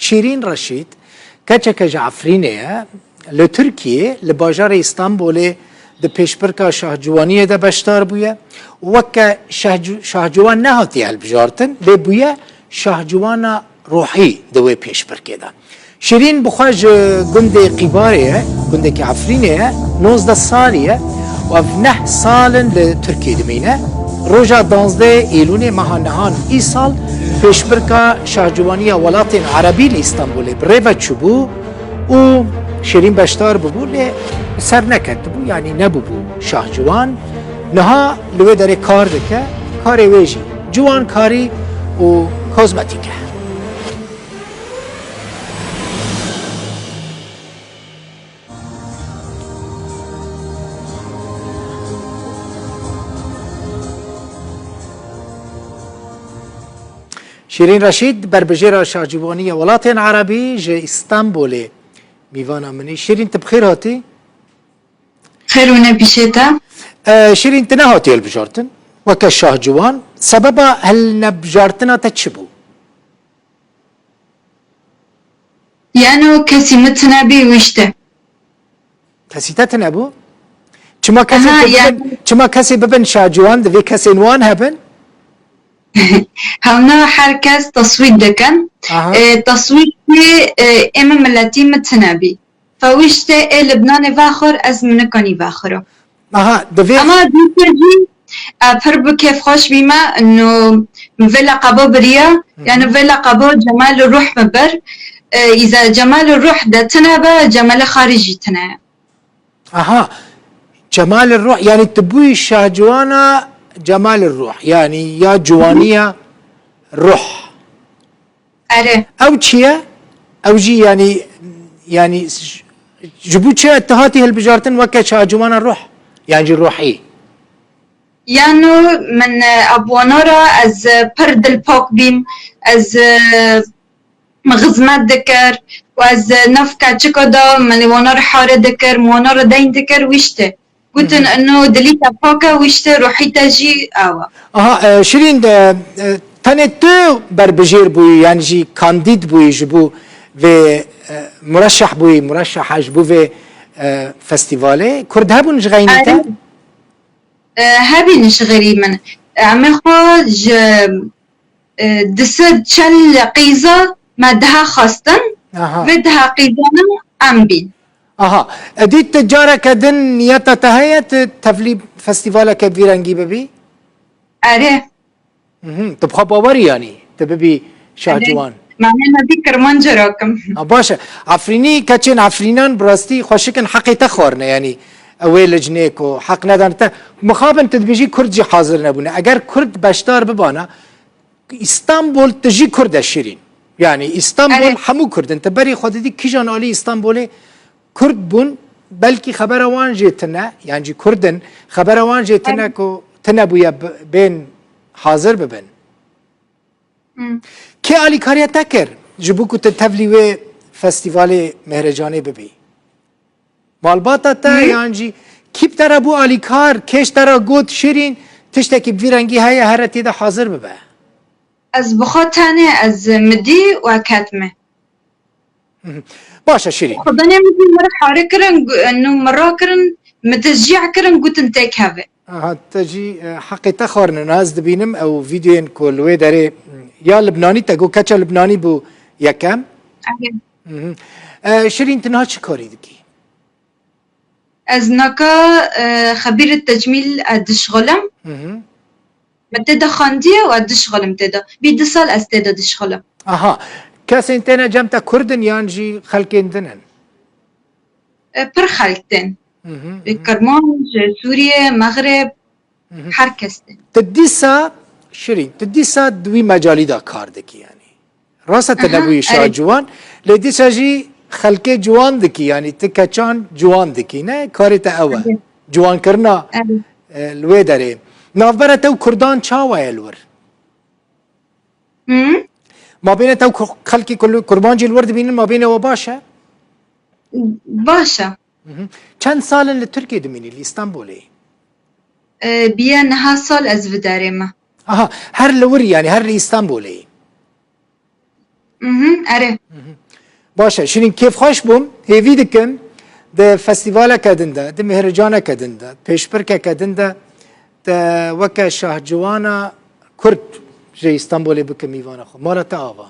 شيرين رشيد كاتشك جعفرينية لتركيا لباجار اسطنبول د پیشبرکا شاهجوانیه ده بشتار بویه وکا شاهجوان نهاتی هلبجارتن لی بویه شاهجوان روحی دوی پیشبرکه ده شیرین بخواج گنده قیباریه گنده که عفرینیه 19 سالیه و 9 سالن لترکیه دمینه روژا 12 ایلون مهانهان ای سال پیشبرکا شاهجوانیه ولات عربی لإستانبول بریوه چوبو و شیرین بشتار ببو لی سر نکرد بو یعنی نبو بو شاهجوان نها لوی داره کار دکه کار ویجی جوان کاری و کوزمتیکه شیرین رشید بربجیر شاهجوانی ولات عربی جه استانبول میوانا منی شیرین تبخیر هاتی؟ خير ونبيشتا شیرین تنه هاتی البجارتن وکه شاهجوان سبب هل نبجارتنا تچبو يعني كسي متنبي وشته کسی تنبو؟ چما کسی أها، ببن يعني- چما کسی ببن شاهجوان دوی کسی نوان هبن؟ هونا حركز تصويت دكن أها. تصويت اما ملتي متنبي فوشته لبنان فاخر از منكاني فاخره آها دوی اما ديتجي فرب كيف خوش بما انه فيلا قبو بريا يعني فيلا قبو جمال الروح مبر اذا جمال الروح ده تنبه جمال خارجي تنبه آها جمال الروح يعني تبوي شاهجوانا جمال الروح يعني يا جوانية روح اره او چیه؟ او جي يعني جبو چه اتهاتي هالبجارتن وكا شاهجوانا الروح يعني جي روحي يعني من أبوانورا از پرد الپاک بیم از مغزمت دکر و از نفکا چکا دا من وانار حاره دکر موانار دین دکر ویشته قلتن انه دلیتا پاکا ویشته روحی تجي آوا آها شيرين تاني تو بربجير بوي يعني جي كانديد بوي جبو في مرشح بوي مرشح جبو في فستيفالي كرد هبو نجغينيتا هابي نشغري من عمي خواج دسد چل قيزة ما دها خاستن أها. و دها قيزانا ام بين اها اديت تجارة كدن نيتا تهيت تفلي فستيفالا كبيرنجي ببي اره طب خب باوري يعني تببي شاهجوان معناها دي كرمان جراكم باشا عفريني كاتشين عفرينان براستي خوشكن حقي تخورنا يعني اويل لجنيكو حق ندان مخابن تدبيجي كرد جي حاضر نبونا اگر كرد بشتار ببانا اسطنبول تجي كرد شيرين يعني اسطنبول أيه. حمو كرد انت بري خود دي كيجان آلي اسطنبولي كرد بون بلكي خبر وان جيتنا يعني جي كردن خبر وان جيتنا كو تنبويا بين حاضر ببن كي آلي كاريا تكر جبوكو تتفلي وي فستيفال مهرجاني ببي مالباتا تا يعني جي كيب ترى بو آلي كار كيش ترى قوت شيرين تشتكي بفيرنجي هيا هرتي دا حاضر ببا از بخاطانه از مدي وكاتمه باشا شيرين خداني مدي مرة حارة كرن انه مرة كرن متشجيع كرن قلت انتك هذا تجي حقي تخورنا ناس دبينم او فيديوين كل وي داري يا لبناني تقو كاتشا لبناني بو يكم شيرين تنها شكوري دكي از ناكا خبير التجميل ادشغلم متدا خاندية وادشغلم تدا بيد سال از تدا دشغلم اها كاسين تنا جمتا كردن يانجي خلقين دنن پر خلقتن كرمانج سوريا مغرب هركستن تديسا شيرين تديسا دوي مجالي دا كار دكي يعني راسا تنبوي شاهجوان لديسا جي خلقي جوان دكي يعني تكاچان جوان دكي نه كاري تا اوا جوان کرنا الوي داري نافبره تو كردان چاوا الور ما بين تو خلقي كل قربان جي الورد بين ما بين وباشا باشا چند سال لتركيا دميني لإسطنبولي بيا نها سال از وداريما اها هر لوري يعني هر لإسطنبولي اره باشه شیرین کیف خوش بوم هیوی دکم ده فستیواله کدن ده ده مهرجانه کدن ده پیشبرکه کدن ده ده وکه شاه جوانا کرد جه استانبولی بکم ایوانه خو مالا تا آوا